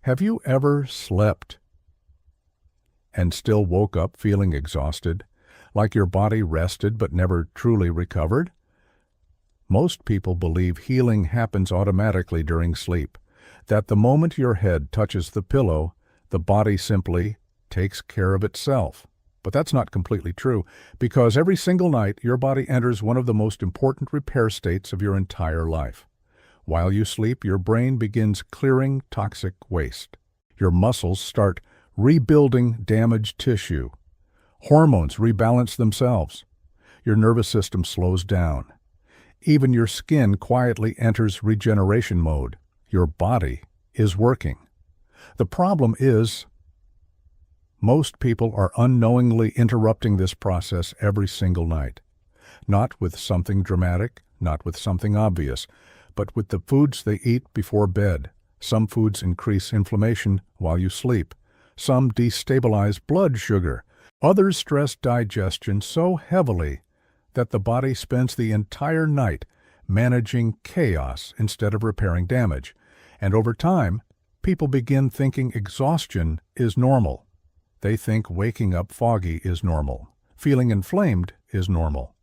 Have you ever slept and still woke up feeling exhausted, like your body rested but never truly recovered? Most people believe healing happens automatically during sleep, that the moment your head touches the pillow, the body simply takes care of itself. But that's not completely true, because every single night your body enters one of the most important repair states of your entire life. While you sleep, your brain begins clearing toxic waste. Your muscles start rebuilding damaged tissue. Hormones rebalance themselves. Your nervous system slows down. Even your skin quietly enters regeneration mode. Your body is working. The problem is, most people are unknowingly interrupting this process every single night. Not with something dramatic, not with something obvious, but with the foods they eat before bed. Some foods increase inflammation while you sleep. Some destabilize blood sugar. Others stress digestion so heavily that the body spends the entire night managing chaos instead of repairing damage. And over time, people begin thinking exhaustion is normal. They think waking up foggy is normal. Feeling inflamed is normal.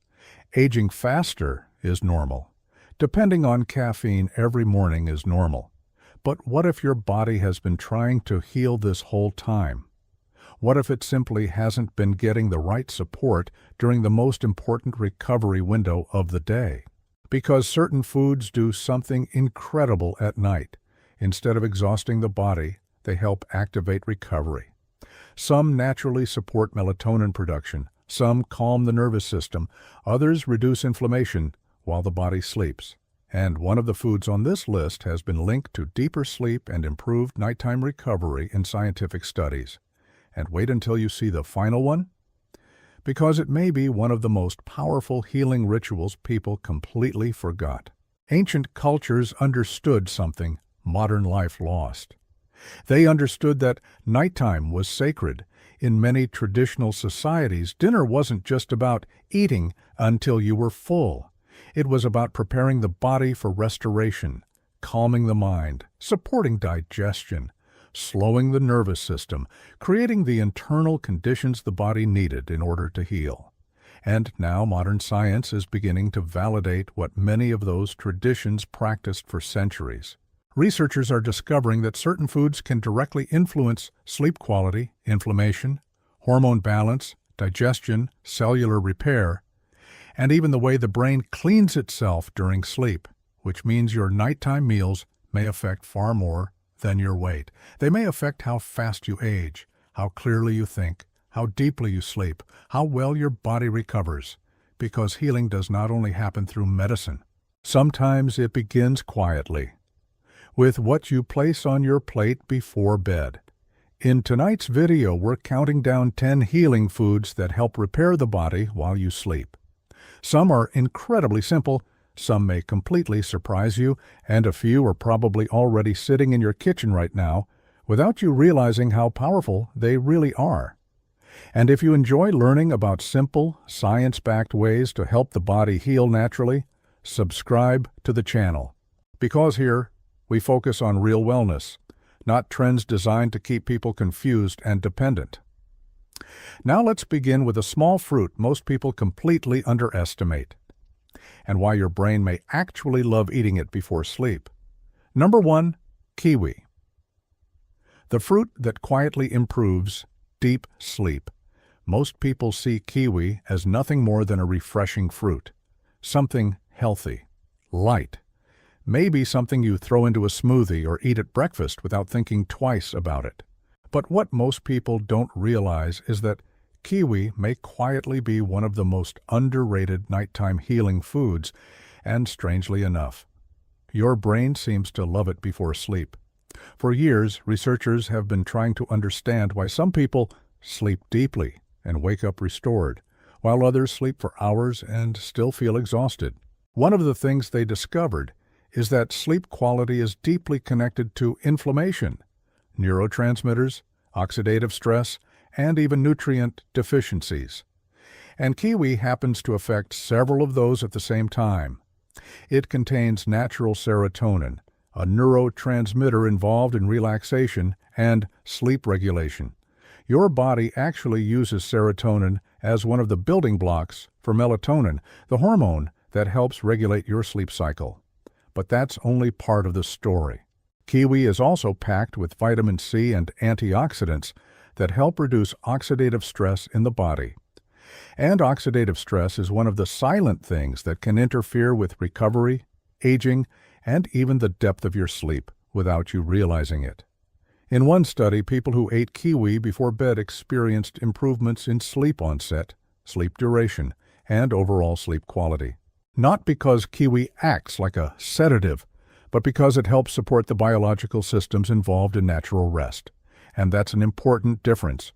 Aging faster is normal. Depending on caffeine every morning is normal. But what if your body has been trying to heal this whole time? What if it simply hasn't been getting the right support during the most important recovery window of the day? Because certain foods do something incredible at night. Instead of exhausting the body, they help activate recovery. Some naturally support melatonin production. Some calm the nervous system. Others reduce inflammation while the body sleeps. And one of the foods on this list has been linked to deeper sleep and improved nighttime recovery in scientific studies. And wait until you see the final one, because it may be one of the most powerful healing rituals people completely forgot. Ancient cultures understood something modern life lost. They understood that nighttime was sacred. In many traditional societies, dinner wasn't just about eating until you were full. It was about preparing the body for restoration, calming the mind, supporting digestion, slowing the nervous system, creating the internal conditions the body needed in order to heal. And now modern science is beginning to validate what many of those traditions practiced for centuries. Researchers are discovering that certain foods can directly influence sleep quality, inflammation, hormone balance, digestion, cellular repair, and even the way the brain cleans itself during sleep, which means your nighttime meals may affect far more than your weight. They may affect how fast you age, how clearly you think, how deeply you sleep, how well your body recovers, because healing does not only happen through medicine. Sometimes it begins quietly, with what you place on your plate before bed. In tonight's video, we're counting down 10 healing foods that help repair the body while you sleep. Some are incredibly simple, some may completely surprise you, and a few are probably already sitting in your kitchen right now without you realizing how powerful they really are. And if you enjoy learning about simple, science-backed ways to help the body heal naturally, subscribe to the channel. Because here, we focus on real wellness, not trends designed to keep people confused and dependent. Now let's begin with a small fruit most people completely underestimate, and why your brain may actually love eating it before sleep. Number 1, kiwi. The fruit that quietly improves deep sleep. Most people see kiwi as nothing more than a refreshing fruit, something healthy, light, maybe something you throw into a smoothie or eat at breakfast without thinking twice about it. But what most people don't realize is that kiwi may quietly be one of the most underrated nighttime healing foods, and strangely enough, your brain seems to love it before sleep. For years, researchers have been trying to understand why some people sleep deeply and wake up restored, while others sleep for hours and still feel exhausted. One of the things they discovered is that sleep quality is deeply connected to inflammation, neurotransmitters, oxidative stress, and even nutrient deficiencies. And kiwi happens to affect several of those at the same time. It contains natural serotonin, a neurotransmitter involved in relaxation and sleep regulation. Your body actually uses serotonin as one of the building blocks for melatonin, the hormone that helps regulate your sleep cycle. But that's only part of the story. Kiwi is also packed with vitamin C and antioxidants that help reduce oxidative stress in the body. And oxidative stress is one of the silent things that can interfere with recovery, aging, and even the depth of your sleep without you realizing it. In one study, people who ate kiwi before bed experienced improvements in sleep onset, sleep duration, and overall sleep quality. Not because kiwi acts like a sedative, but because it helps support the biological systems involved in natural rest. And that's an important difference.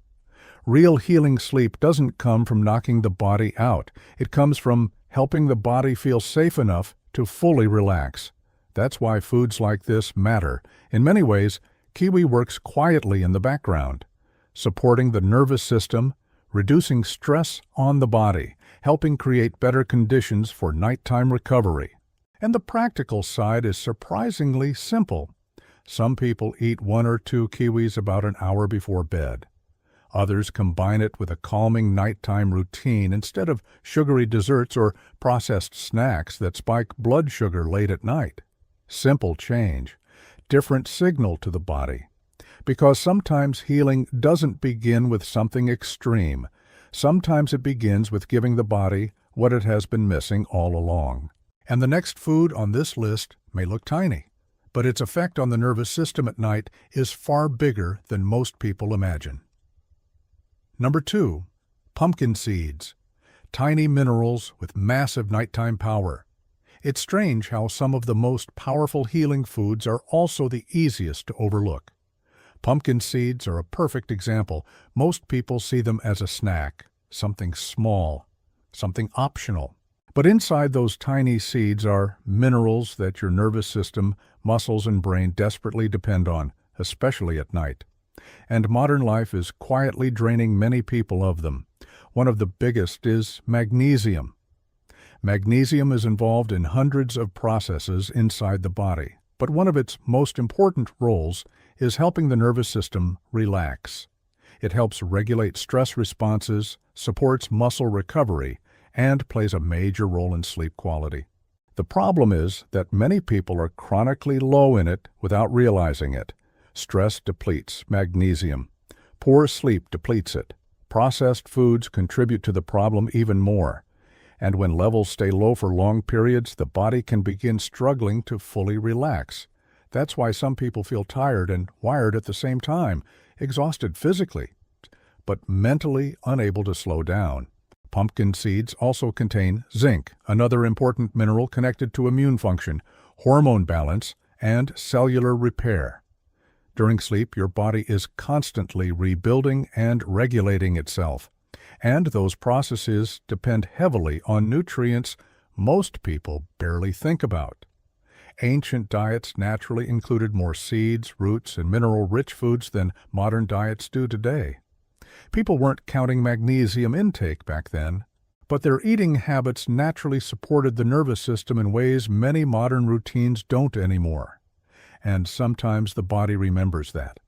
Real healing sleep doesn't come from knocking the body out. It comes from helping the body feel safe enough to fully relax. That's why foods like this matter. In many ways, kiwi works quietly in the background, supporting the nervous system, reducing stress on the body, helping create better conditions for nighttime recovery. And the practical side is surprisingly simple. Some people eat 1 or 2 kiwis about an hour before bed. Others combine it with a calming nighttime routine instead of sugary desserts or processed snacks that spike blood sugar late at night. Simple change, different signal to the body. Because sometimes healing doesn't begin with something extreme. Sometimes it begins with giving the body what it has been missing all along. And the next food on this list may look tiny, but its effect on the nervous system at night is far bigger than most people imagine. Number 2, pumpkin seeds. Tiny minerals with massive nighttime power. It's strange how some of the most powerful healing foods are also the easiest to overlook. Pumpkin seeds are a perfect example. Most people see them as a snack, something small, something optional. But inside those tiny seeds are minerals that your nervous system, muscles, and brain desperately depend on, especially at night. And modern life is quietly draining many people of them. One of the biggest is magnesium. Magnesium is involved in hundreds of processes inside the body, but one of its most important roles is helping the nervous system relax. It helps regulate stress responses, supports muscle recovery, and plays a major role in sleep quality. The problem is that many people are chronically low in it without realizing it. Stress depletes magnesium. Poor sleep depletes it. Processed foods contribute to the problem even more. And when levels stay low for long periods, the body can begin struggling to fully relax. That's why some people feel tired and wired at the same time, exhausted physically, but mentally unable to slow down. Pumpkin seeds also contain zinc, another important mineral connected to immune function, hormone balance, and cellular repair. During sleep, your body is constantly rebuilding and regulating itself, and those processes depend heavily on nutrients most people barely think about. Ancient diets naturally included more seeds, roots, and mineral-rich foods than modern diets do today. People weren't counting magnesium intake back then, but their eating habits naturally supported the nervous system in ways many modern routines don't anymore. And sometimes the body remembers that.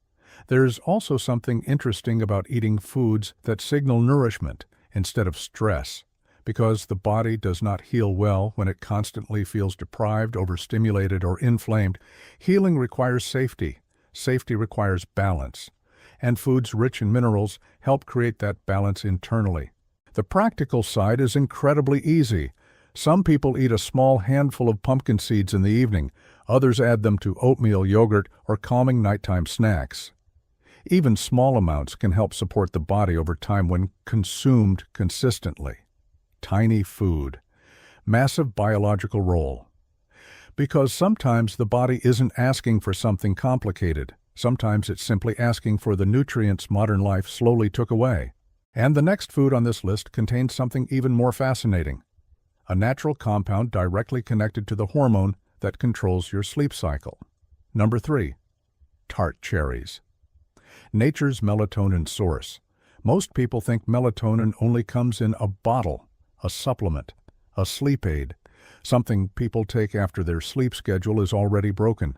There's also something interesting about eating foods that signal nourishment instead of stress, because the body does not heal well when it constantly feels deprived, overstimulated, or inflamed. Healing requires safety. Safety requires balance. And foods rich in minerals help create that balance internally. The practical side is incredibly easy. Some people eat a small handful of pumpkin seeds in the evening. Others add them to oatmeal, yogurt, or calming nighttime snacks. Even small amounts can help support the body over time when consumed consistently. Tiny food. Massive biological role. Because sometimes the body isn't asking for something complicated. Sometimes it's simply asking for the nutrients modern life slowly took away. And the next food on this list contains something even more fascinating. A natural compound directly connected to the hormone that controls your sleep cycle. Number 3. Tart cherries. Nature's melatonin source. Most people think melatonin only comes in a bottle, a supplement, a sleep aid, something people take after their sleep schedule is already broken.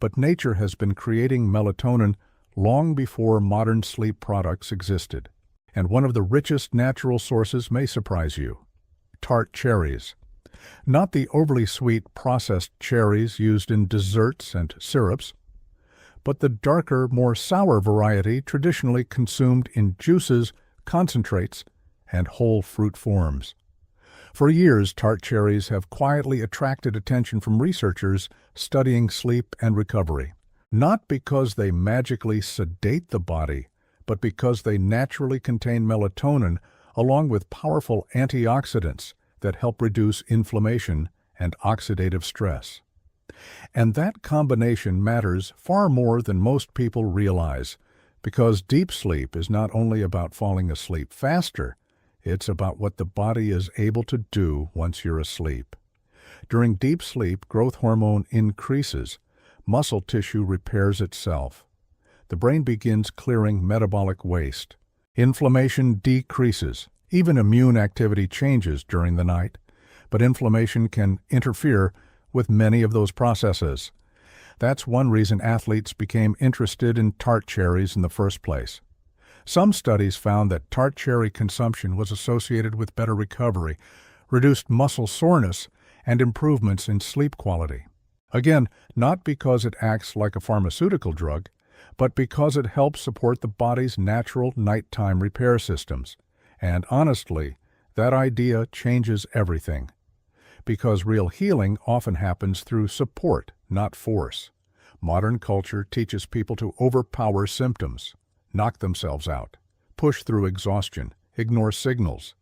but nature has been creating melatonin long before modern sleep products existed. And one of the richest natural sources may surprise you: tart cherries. Not the overly sweet processed cherries used in desserts and syrups, but the darker, more sour variety traditionally consumed in juices, concentrates, and whole fruit forms. For years, tart cherries have quietly attracted attention from researchers studying sleep and recovery, not because they magically sedate the body, but because they naturally contain melatonin along with powerful antioxidants that help reduce inflammation and oxidative stress. And that combination matters far more than most people realize, because deep sleep is not only about falling asleep faster, it's about what the body is able to do once you're asleep. During deep sleep, growth hormone increases, muscle tissue repairs itself. The brain begins clearing metabolic waste. Inflammation decreases. Even immune activity changes during the night, but inflammation can interfere with many of those processes. That's one reason athletes became interested in tart cherries in the first place. Some studies found that tart cherry consumption was associated with better recovery, reduced muscle soreness, and improvements in sleep quality. Again, not because it acts like a pharmaceutical drug, but because it helps support the body's natural nighttime repair systems. And honestly, that idea changes everything. Because real healing often happens through support, not force. Modern culture teaches people to overpower symptoms, knock themselves out, push through exhaustion, ignore signals.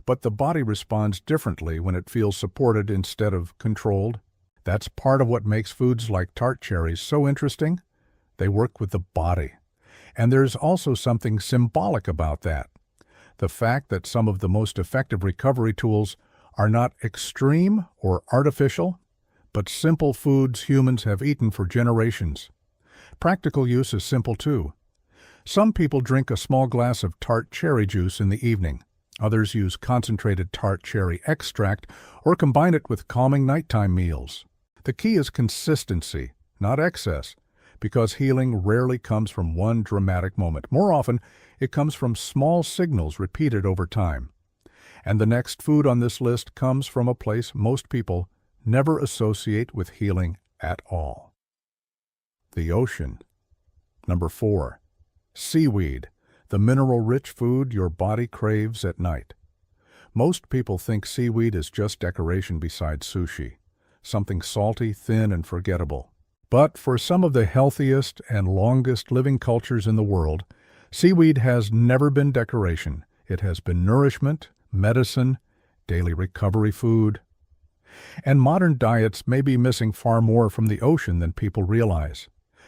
But the body responds differently when it feels supported instead of controlled. That's part of what makes foods like tart cherries so interesting. They work with the body. And there's also something symbolic about that. The fact that some of the most effective recovery tools are not extreme or artificial, but simple foods humans have eaten for generations. Practical use is simple too. Some people drink a small glass of tart cherry juice in the evening. Others use concentrated tart cherry extract or combine it with calming nighttime meals. The key is consistency, not excess, because healing rarely comes from one dramatic moment. More often, it comes from small signals repeated over time. And the next food on this list comes from a place most people never associate with healing at all. The ocean. Number 4. Seaweed, the mineral-rich food your body craves at night. Most people think seaweed is just decoration beside sushi, something salty, thin, and forgettable. But for some of the healthiest and longest-living cultures in the world, seaweed has never been decoration. It has been nourishment, medicine, daily recovery food. And modern diets may be missing far more from the ocean than people realize.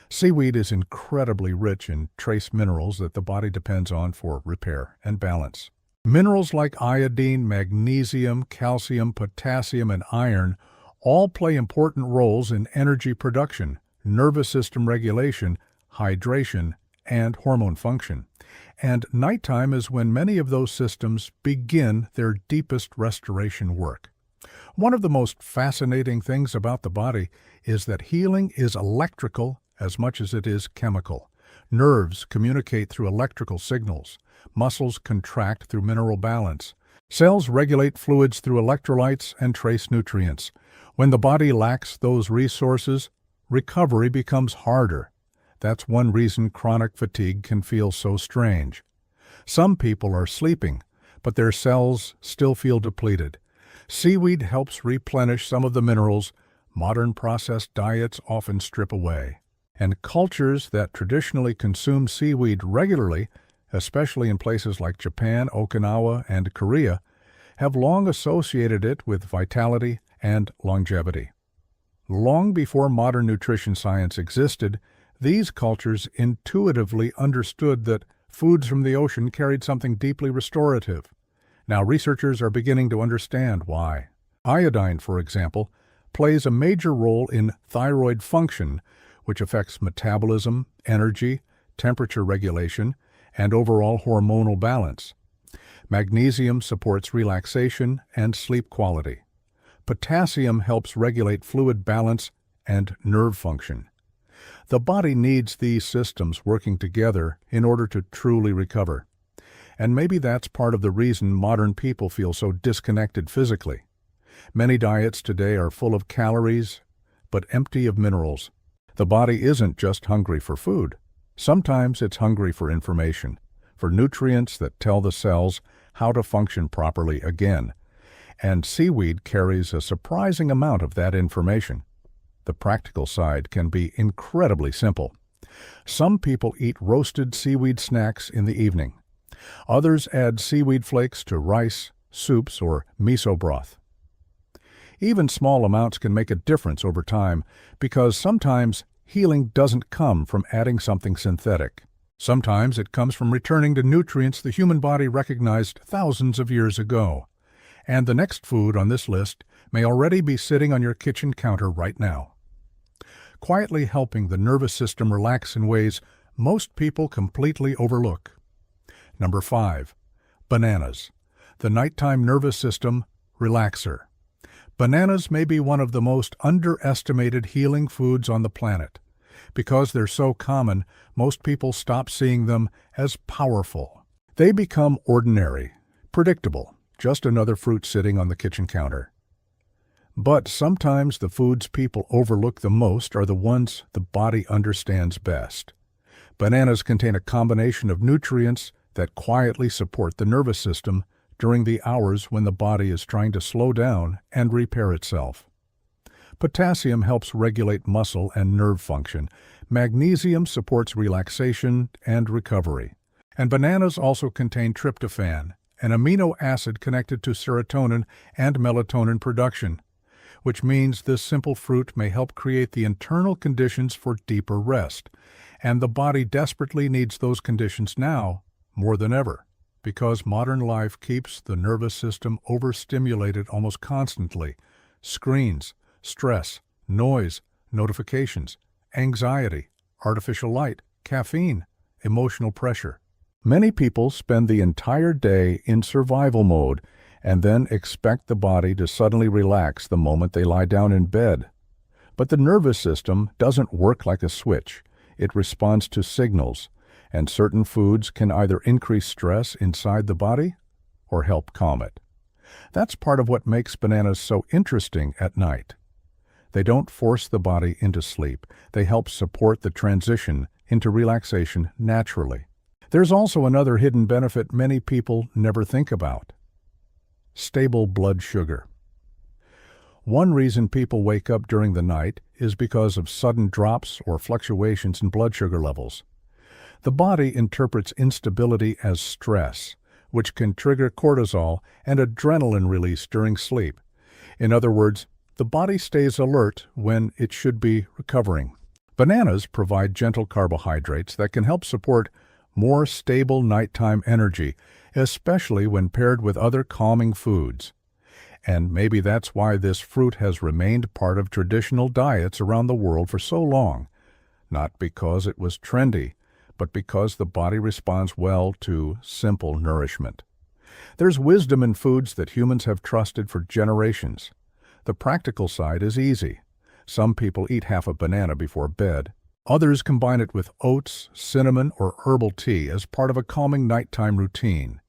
Seaweed is incredibly rich in trace minerals that the body depends on for repair and balance. Minerals like iodine, magnesium, calcium, potassium, and iron all play important roles in energy production, nervous system regulation, hydration, and hormone function. And nighttime is when many of those systems begin their deepest restoration work. One of the most fascinating things about the body is that healing is electrical as much as it is chemical. Nerves communicate through electrical signals. Muscles contract through mineral balance. Cells regulate fluids through electrolytes and trace nutrients. When the body lacks those resources, recovery becomes harder. That's one reason chronic fatigue can feel so strange. Some people are sleeping, but their cells still feel depleted. Seaweed helps replenish some of the minerals modern processed diets often strip away. And cultures that traditionally consume seaweed regularly, especially in places like Japan, Okinawa, and Korea, have long associated it with vitality and longevity. Long before modern nutrition science existed, these cultures intuitively understood that foods from the ocean carried something deeply restorative. Now researchers are beginning to understand why. Iodine, for example, plays a major role in thyroid function, which affects metabolism, energy, temperature regulation, and overall hormonal balance. Magnesium supports relaxation and sleep quality. Potassium helps regulate fluid balance and nerve function. The body needs these systems working together in order to truly recover. And maybe that's part of the reason modern people feel so disconnected physically. Many diets today are full of calories, but empty of minerals. The body isn't just hungry for food. Sometimes it's hungry for information, for nutrients that tell the cells how to function properly again. And seaweed carries a surprising amount of that information. The practical side can be incredibly simple. Some people eat roasted seaweed snacks in the evening. Others add seaweed flakes to rice, soups, or miso broth. Even small amounts can make a difference over time because sometimes healing doesn't come from adding something synthetic. Sometimes it comes from returning to nutrients the human body recognized thousands of years ago. And the next food on this list may already be sitting on your kitchen counter right now, quietly helping the nervous system relax in ways most people completely overlook. Number 5. Bananas, the nighttime nervous system relaxer. Bananas may be one of the most underestimated healing foods on the planet. Because they're so common, most people stop seeing them as powerful. They become ordinary, predictable, just another fruit sitting on the kitchen counter. But sometimes the foods people overlook the most are the ones the body understands best. Bananas contain a combination of nutrients that quietly support the nervous system during the hours when the body is trying to slow down and repair itself. Potassium helps regulate muscle and nerve function. Magnesium supports relaxation and recovery. And bananas also contain tryptophan, an amino acid connected to serotonin and melatonin production, which means this simple fruit may help create the internal conditions for deeper rest. And the body desperately needs those conditions now more than ever, because modern life keeps the nervous system overstimulated almost constantly. Screens, stress, noise, notifications, anxiety, artificial light, caffeine, emotional pressure. Many people spend the entire day in survival mode and then expect the body to suddenly relax the moment they lie down in bed. But the nervous system doesn't work like a switch. It responds to signals, and certain foods can either increase stress inside the body or help calm it. That's part of what makes bananas so interesting at night. They don't force the body into sleep. They help support the transition into relaxation naturally. There's also another hidden benefit many people never think about: stable blood sugar. One reason people wake up during the night is because of sudden drops or fluctuations in blood sugar levels. The body interprets instability as stress, which can trigger cortisol and adrenaline release during sleep. In other words, the body stays alert when it should be recovering. Bananas provide gentle carbohydrates that can help support more stable nighttime energy, especially when paired with other calming foods. And maybe that's why this fruit has remained part of traditional diets around the world for so long. Not because it was trendy, but because the body responds well to simple nourishment. There's wisdom in foods that humans have trusted for generations. The practical side is easy. Some people eat half a banana before bed. Others combine it with oats, cinnamon, or herbal tea as part of a calming nighttime routine.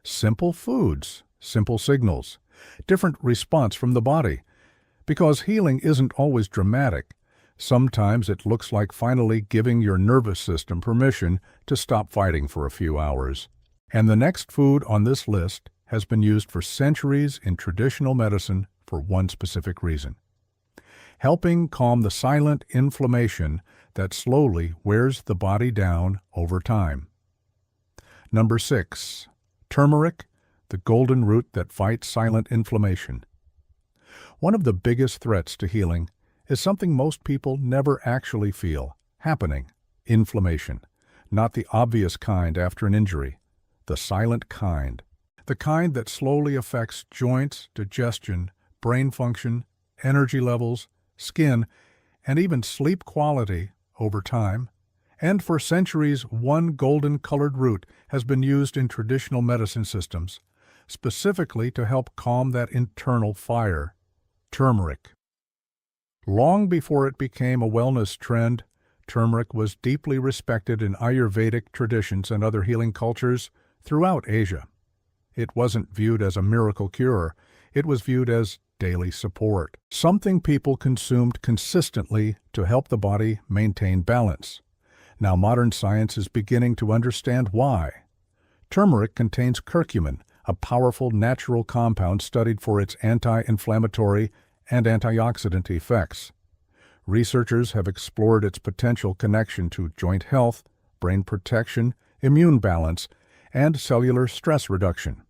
Simple foods, simple signals, different response from the body. Because healing isn't always dramatic. Sometimes it looks like finally giving your nervous system permission to stop fighting for a few hours. And the next food on this list has been used for centuries in traditional medicine for one specific reason: helping calm the silent inflammation that slowly wears the body down over time. Number 6. Turmeric, the golden root that fights silent inflammation. One of the biggest threats to healing is something most people never actually feel happening: inflammation. Not the obvious kind after an injury, the silent kind. The kind that slowly affects joints, digestion, brain function, energy levels, skin, and even sleep quality over time. And for centuries, one golden-colored root has been used in traditional medicine systems, specifically to help calm that internal fire: turmeric. Long before it became a wellness trend, turmeric was deeply respected in Ayurvedic traditions and other healing cultures throughout Asia. It wasn't viewed as a miracle cure, it was viewed as daily support, something people consumed consistently to help the body maintain balance. Now modern science is beginning to understand why. Turmeric contains curcumin, a powerful natural compound studied for its anti-inflammatory and antioxidant effects. Researchers have explored its potential connection to joint health, brain protection, immune balance, and cellular stress reduction.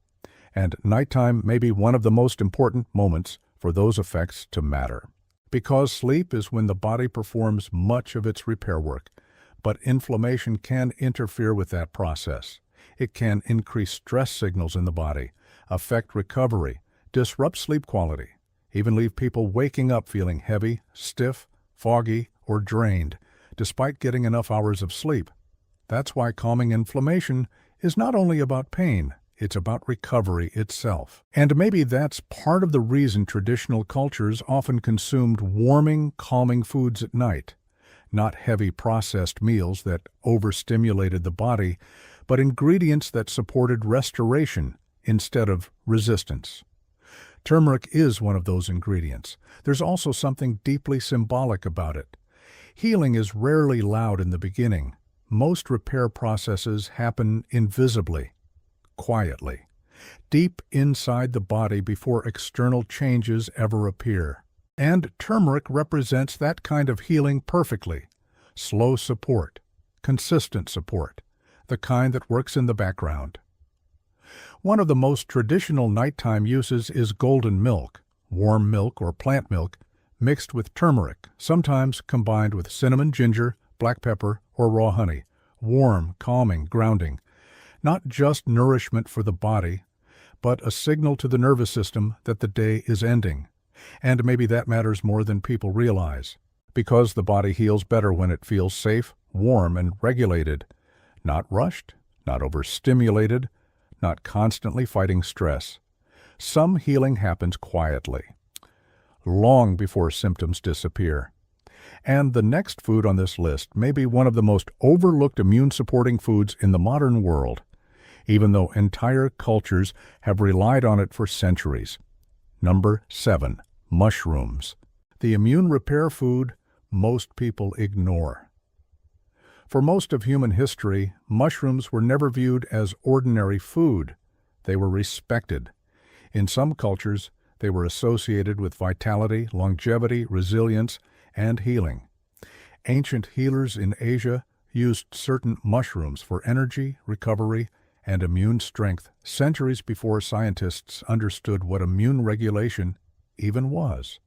And nighttime may be one of the most important moments for those effects to matter. Because sleep is when the body performs much of its repair work, but inflammation can interfere with that process. It can increase stress signals in the body, affect recovery, disrupt sleep quality, even leave people waking up feeling heavy, stiff, foggy, or drained, despite getting enough hours of sleep. That's why calming inflammation is not only about pain, it's about recovery itself. And maybe that's part of the reason traditional cultures often consumed warming, calming foods at night. Not heavy processed meals that overstimulated the body, but ingredients that supported restoration instead of resistance. Turmeric is one of those ingredients. There's also something deeply symbolic about it. Healing is rarely loud in the beginning. Most repair processes happen invisibly, quietly, deep inside the body before external changes ever appear. And turmeric represents that kind of healing perfectly. Slow support, consistent support, the kind that works in the background. One of the most traditional nighttime uses is golden milk, warm milk or plant milk, mixed with turmeric, sometimes combined with cinnamon, ginger, black pepper, or raw honey. Warm, calming, grounding. Not just nourishment for the body, but a signal to the nervous system that the day is ending. And maybe that matters more than people realize, because the body heals better when it feels safe, warm, and regulated. Not rushed, not overstimulated, not constantly fighting stress. Some healing happens quietly, long before symptoms disappear. And the next food on this list may be one of the most overlooked immune-supporting foods in the modern world, even though entire cultures have relied on it for centuries. Number 7. Mushrooms. The immune repair food most people ignore. For most of human history, mushrooms were never viewed as ordinary food. They were respected. In some cultures, they were associated with vitality, longevity, resilience, and healing. Ancient healers in Asia used certain mushrooms for energy, recovery, and immune strength centuries before scientists understood what immune regulation even was.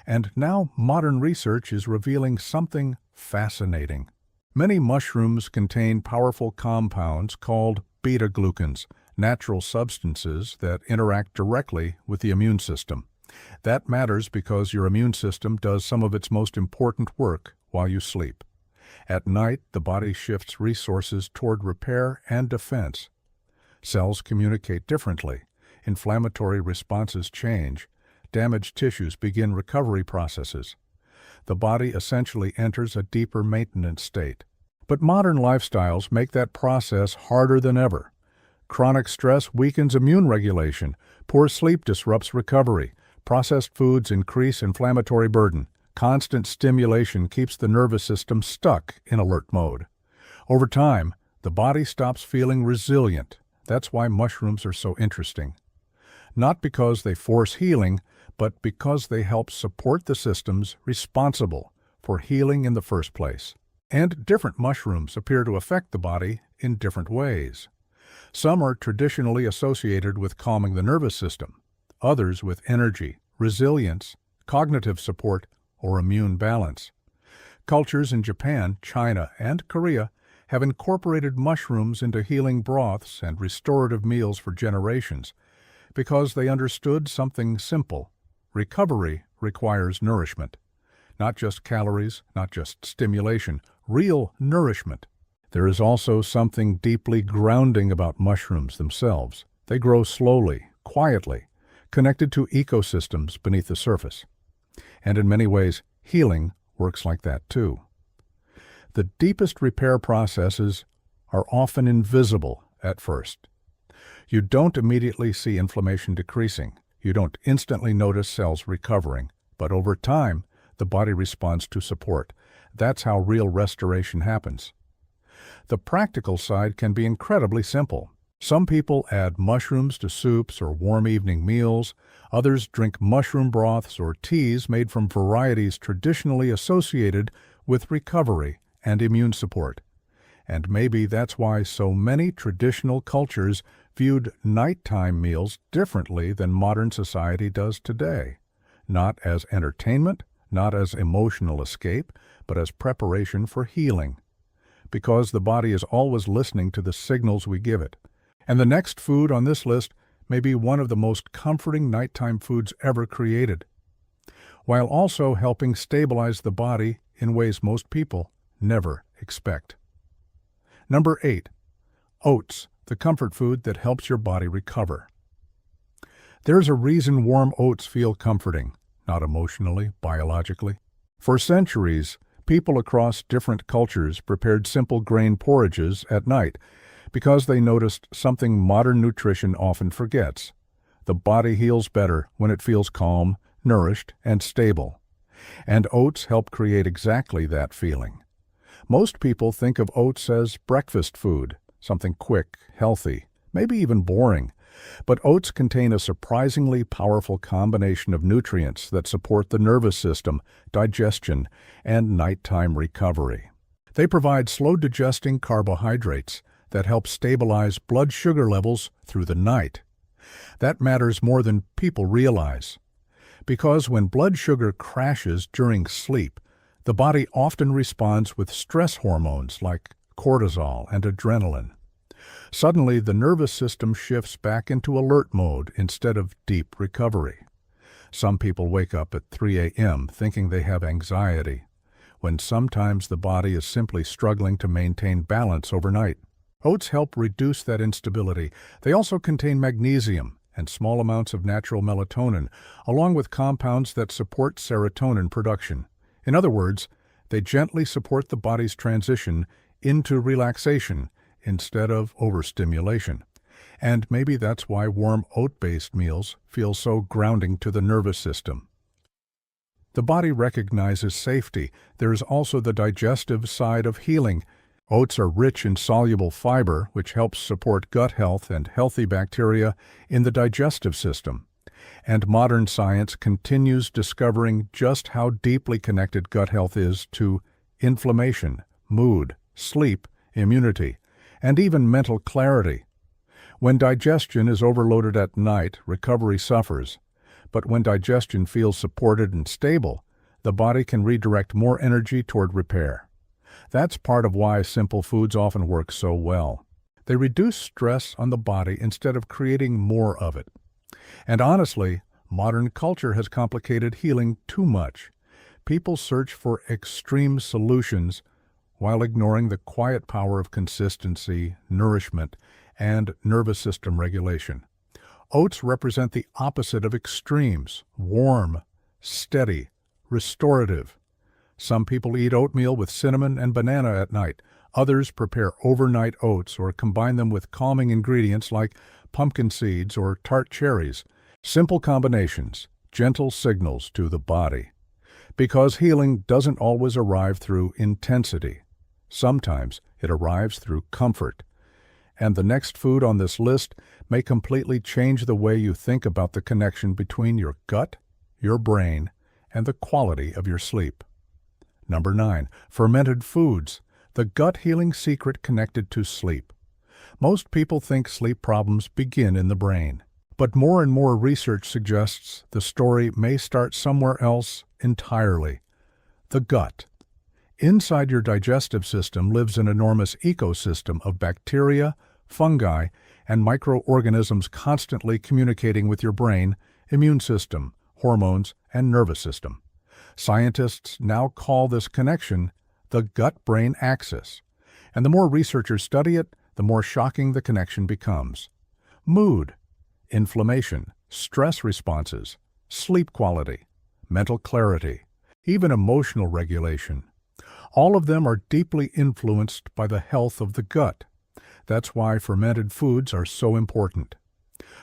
And now modern research is revealing something fascinating. Many mushrooms contain powerful compounds called beta-glucans, natural substances that interact directly with the immune system. That matters because your immune system does some of its most important work while you sleep. At night, the body shifts resources toward repair and defense. Cells communicate differently. Inflammatory responses change. Damaged tissues begin recovery processes. The body essentially enters a deeper maintenance state. But modern lifestyles make that process harder than ever. Chronic stress weakens immune regulation. Poor sleep disrupts recovery. Processed foods increase inflammatory burden. Constant stimulation keeps the nervous system stuck in alert mode. Over time, the body stops feeling resilient. That's why mushrooms are so interesting. Not because they force healing, but because they help support the systems responsible for healing in the first place. And different mushrooms appear to affect the body in different ways. Some are traditionally associated with calming the nervous system, others with energy, resilience, cognitive support, or immune balance. Cultures in Japan, China, and Korea have incorporated mushrooms into healing broths and restorative meals for generations because they understood something simple. Recovery requires nourishment. Not just calories, not just stimulation, real nourishment. There is also something deeply grounding about mushrooms themselves. They grow slowly, quietly, connected to ecosystems beneath the surface. And in many ways, Healing works like that too. The deepest repair processes are often invisible at first. You don't immediately see inflammation decreasing. You don't instantly notice cells recovering. But over time, the body responds to support. That's how real restoration happens. The practical side can be incredibly simple. Some people add mushrooms to soups or warm evening meals. Others drink mushroom broths or teas made from varieties traditionally associated with recovery and immune support. And maybe that's why so many traditional cultures viewed nighttime meals differently than modern society does today. Not as entertainment, not as emotional escape, but as preparation for healing. Because the body is always listening to the signals we give it. And the next food on this list may be one of the most comforting nighttime foods ever created, while also helping stabilize the body in ways most people never expect. Number 8. Oats, the comfort food that helps your body recover. There's a reason warm oats feel comforting, not emotionally, biologically. For centuries, people across different cultures prepared simple grain porridges at night because they noticed something modern nutrition often forgets. The body heals better when it feels calm, nourished, and stable. And oats help create exactly that feeling. Most people think of oats as breakfast food, something quick, healthy, maybe even boring. But oats contain a surprisingly powerful combination of nutrients that support the nervous system, digestion, and nighttime recovery. They provide slow-digesting carbohydrates that help stabilize blood sugar levels through the night. That matters more than people realize. Because when blood sugar crashes during sleep, the body often responds with stress hormones like cortisol and adrenaline. Suddenly, the nervous system shifts back into alert mode instead of deep recovery. Some people wake up at 3 a.m. thinking they have anxiety, when sometimes the body is simply struggling to maintain balance overnight. Oats help reduce that instability. They also contain magnesium and small amounts of natural melatonin, along with compounds that support serotonin production. In other words, they gently support the body's transition into relaxation instead of overstimulation. And maybe that's why warm oat-based meals feel so grounding to the nervous system. The body recognizes safety. There is also the digestive side of healing. Oats are rich in soluble fiber, which helps support gut health and healthy bacteria in the digestive system. And modern science continues discovering just how deeply connected gut health is to inflammation, mood, sleep, immunity, and even mental clarity. When digestion is overloaded at night, recovery suffers. But when digestion feels supported and stable, the body can redirect more energy toward repair. That's part of why simple foods often work so well. They reduce stress on the body instead of creating more of it. And honestly, modern culture has complicated healing too much. People search for extreme solutions while ignoring the quiet power of consistency, nourishment, and nervous system regulation. Oats represent the opposite of extremes: warm, steady, restorative. Some people eat oatmeal with cinnamon and banana at night. Others prepare overnight oats or combine them with calming ingredients like pumpkin seeds or tart cherries. Simple combinations, gentle signals to the body. Because healing doesn't always arrive through intensity. Sometimes it arrives through comfort. And the next food on this list may completely change the way you think about the connection between your gut, your brain, and the quality of your sleep. Number 9. Fermented foods, the gut healing secret connected to sleep. Most people think sleep problems begin in the brain. But more and more research suggests the story may start somewhere else entirely: the gut. Inside your digestive system lives an enormous ecosystem of bacteria, fungi, and microorganisms constantly communicating with your brain, immune system, hormones, and nervous system. Scientists now call this connection the gut-brain axis. And the more researchers study it, the more shocking the connection becomes. Mood, inflammation, stress responses, sleep quality, mental clarity. even emotional regulation. All of them are deeply influenced by the health of the gut. That's why fermented foods are so important.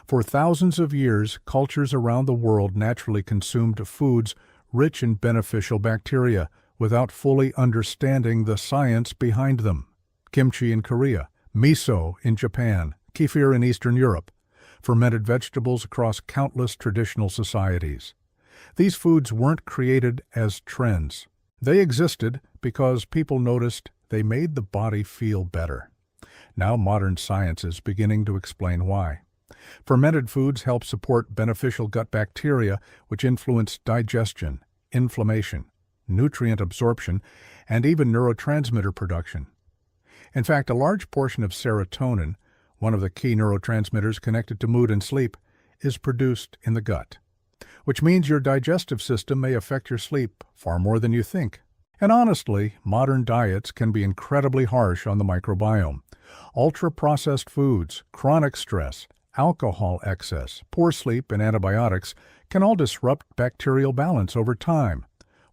For thousands of years, cultures around the world naturally consumed foods rich in beneficial bacteria without fully understanding the science behind them. Kimchi in Korea, miso in Japan, kefir in Eastern Europe, fermented vegetables across countless traditional societies. These foods weren't created as trends. They existed because people noticed they made the body feel better. Now modern science is beginning to explain why. Fermented foods help support beneficial gut bacteria, which influence digestion, inflammation, nutrient absorption, and even neurotransmitter production. In fact, a large portion of serotonin, one of the key neurotransmitters connected to mood and sleep, is produced in the gut, which means your digestive system may affect your sleep far more than you think. And honestly, modern diets can be incredibly harsh on the microbiome. Ultra-processed foods, chronic stress, alcohol excess, poor sleep, and antibiotics can all disrupt bacterial balance over time.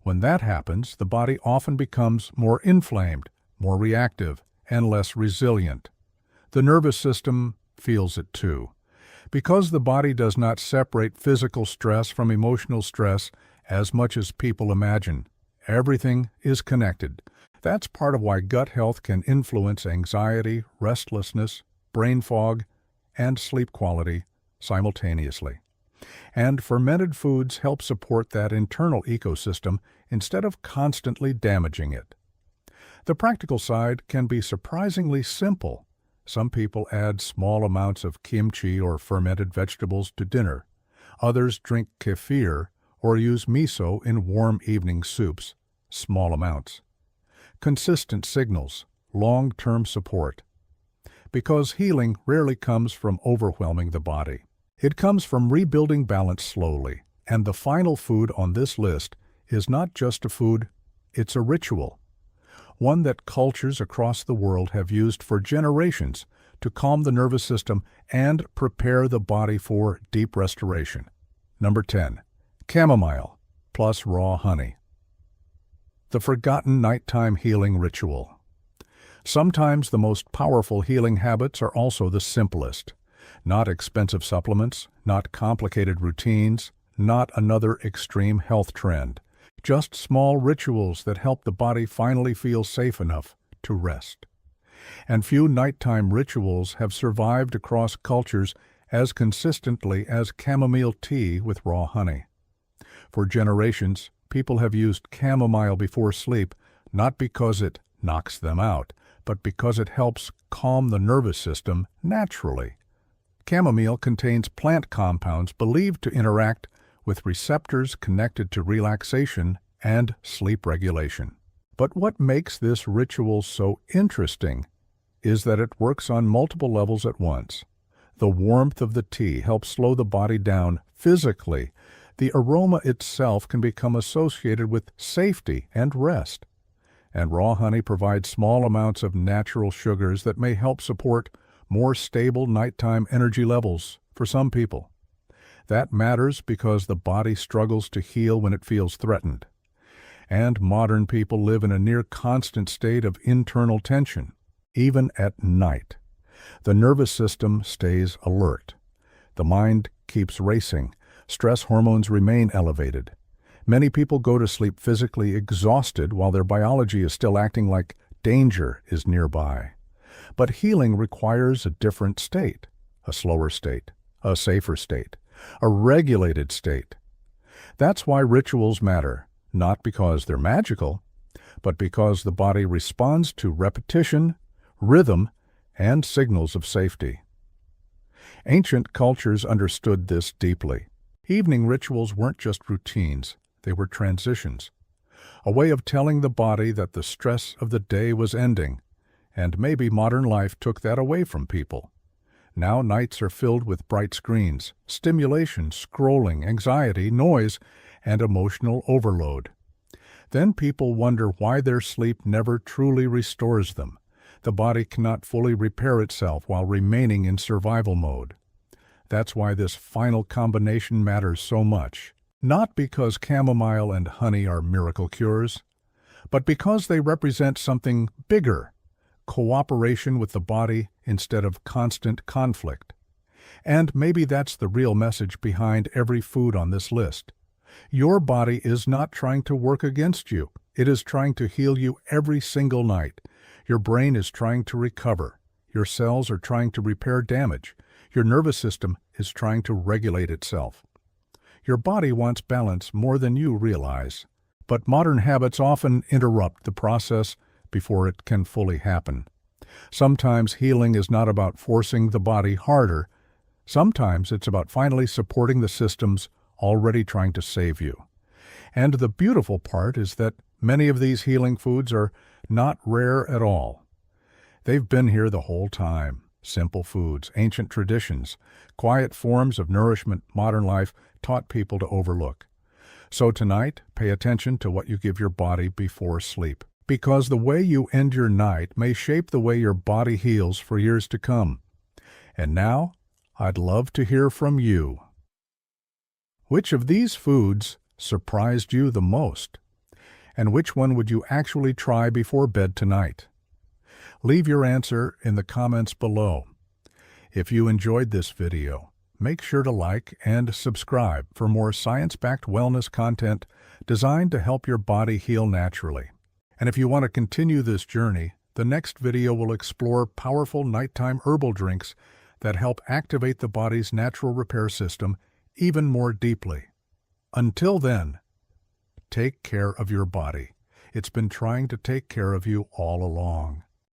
When that happens, the body often becomes more inflamed, more reactive, and less resilient. The nervous system feels it too. Because the body does not separate physical stress from emotional stress as much as people imagine, everything is connected. That's part of why gut health can influence anxiety, restlessness, brain fog, and sleep quality simultaneously. And fermented foods help support that internal ecosystem instead of constantly damaging it. The practical side can be surprisingly simple. Some people add small amounts of kimchi or fermented vegetables to dinner. Others drink kefir or use miso in warm evening soups, small amounts. Consistent signals, long-term support. Because healing rarely comes from overwhelming the body. It comes from rebuilding balance slowly, and the final food on this list is not just a food, it's a ritual. One that cultures across the world have used for generations to calm the nervous system and prepare the body for deep restoration. Number 10. Chamomile plus raw honey. The forgotten nighttime healing ritual. Sometimes the most powerful healing habits are also the simplest. Not expensive supplements, not complicated routines, not another extreme health trend. Just small rituals that help the body finally feel safe enough to rest. And few nighttime rituals have survived across cultures as consistently as chamomile tea with raw honey. For generations, people have used chamomile before sleep, not because it knocks them out, but because it helps calm the nervous system naturally. Chamomile contains plant compounds believed to interact with receptors connected to relaxation and sleep regulation. But what makes this ritual so interesting is that it works on multiple levels at once. The warmth of the tea helps slow the body down physically. The aroma itself can become associated with safety and rest. And raw honey provides small amounts of natural sugars that may help support more stable nighttime energy levels for some people. That matters because the body struggles to heal when it feels threatened. And modern people live in a near constant state of internal tension, even at night. The nervous system stays alert. The mind keeps racing. Stress hormones remain elevated. Many people go to sleep physically exhausted while their biology is still acting like danger is nearby. But healing requires a different state, a slower state, a safer state, a regulated state. That's why rituals matter, not because they're magical, but because the body responds to repetition, rhythm, and signals of safety. Ancient cultures understood this deeply. Evening rituals weren't just routines, they were transitions, a way of telling the body that the stress of the day was ending, and maybe modern life took that away from people. Now nights are filled with bright screens, stimulation, scrolling, anxiety, noise, and emotional overload. Then people wonder why their sleep never truly restores them. The body cannot fully repair itself while remaining in survival mode. That's why this final combination matters so much. Not because chamomile and honey are miracle cures, but because they represent something bigger, cooperation with the body instead of constant conflict. And maybe that's the real message behind every food on this list. Your body is not trying to work against you. It is trying to heal you every single night. Your brain is trying to recover. Your cells are trying to repair damage. Your nervous system is trying to regulate itself. Your body wants balance more than you realize. But modern habits often interrupt the process before it can fully happen. Sometimes healing is not about forcing the body harder. Sometimes it's about finally supporting the systems already trying to save you. And the beautiful part is that many of these healing foods are not rare at all. They've been here the whole time. Simple foods, ancient traditions, quiet forms of nourishment modern life taught people to overlook. So tonight, pay attention to what you give your body before sleep, because the way you end your night may shape the way your body heals for years to come. And now, I'd love to hear from you. Which of these foods surprised you the most? And which one would you actually try before bed tonight? Leave your answer in the comments below. If you enjoyed this video, make sure to like and subscribe for more science-backed wellness content designed to help your body heal naturally. And if you want to continue this journey, the next video will explore powerful nighttime herbal drinks that help activate the body's natural repair system even more deeply. Until then, take care of your body. It's been trying to take care of you all along.